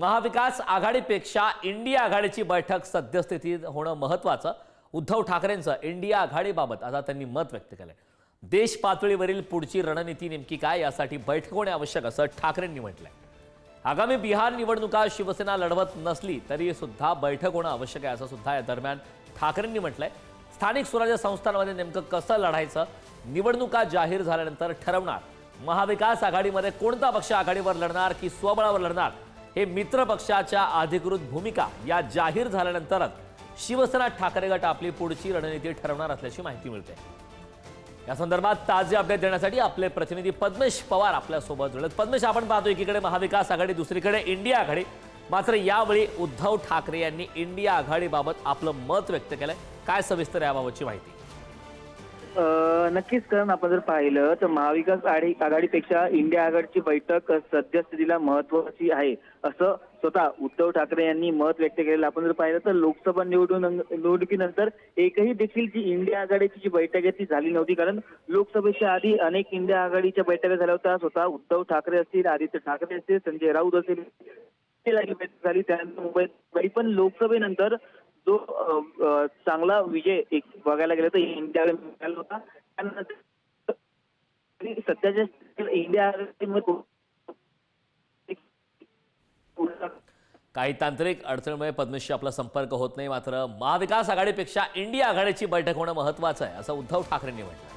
महाविकास आघाडीपेक्षा India आघाडीची बैठक सद्यस्थितीत होणं महत्त्वाचं. उद्धव ठाकरेंचं इंडिया आघाडीबाबत आता त्यांनी मत व्यक्त केलंय. देश पातळीवरील पुढची रणनीती नेमकी काय यासाठी बैठक होणे आवश्यक असं ठाकरेंनी म्हटलंय. आगामी बिहार निवडणुका शिवसेना लढवत नसली तरी सुद्धा बैठक होणं आवश्यक आहे असं सुद्धा या दरम्यान ठाकरेंनी म्हटलंय. स्थानिक स्वराज्य संस्थांमध्ये नेमकं कसं लढायचं निवडणुका जाहीर झाल्यानंतर ठरवणार. महाविकास आघाडीमध्ये कोणता पक्ष आघाडीवर लढणार की स्वबळावर लढणार हे मित्र पक्षाच्या अधिकृत भूमिका या जाहीर झाल्यानंतरच शिवसेना ठाकरे गट आपली पुढची रणनीती ठरवणार असल्याची माहिती मिळते. या संदर्भात ताजे अपडेट देण्यासाठी आपले प्रतिनिधी पद्मेश पवार आपल्यासोबत जुळलेत. पद्मेश, आपण पाहतो एकीकडे महाविकास आघाडी, दुसरीकडे इंडिया आघाडी. मात्र यावेळी उद्धव ठाकरे यांनी इंडिया आघाडीबाबत आपलं मत व्यक्त केलंय. काय सविस्तर याबाबतची माहिती? नक्कीच, कारण आपण जर पाहिलं तर महाविकास आघाडीपेक्षा इंडिया आघाडीची बैठक सद्यस्थितीला महत्त्वाची आहे असं स्वतः उद्धव ठाकरे यांनी मत व्यक्त केलेलं. आपण जर पाहिलं तर लोकसभा निवडणुकीनंतर एकही देखील जी इंडिया आघाडीची जी बैठक आहे ती झाली नव्हती. कारण लोकसभेच्या आधी अनेक इंडिया आघाडीच्या बैठका झाल्या होत्या. स्वतः उद्धव ठाकरे असतील, आदित्य ठाकरे असतील, संजय राऊत असतील बैठक झाली. त्यानंतर मुंबईत पण लोकसभेनंतर जो चांगला विजय एक बघायला गेला तर इंडिया मिळाला होता. त्यानंतर सध्याच्या इंडिया काही तांत्रिक अडचणीमुळे पद्मेशशी आपला संपर्क होत नाही. मात्र महाविकास आघाडीपेक्षा इंडिया आघाडीची बैठक होणं महत्त्वाचं आहे असं उद्धव ठाकरेंनी म्हटलं.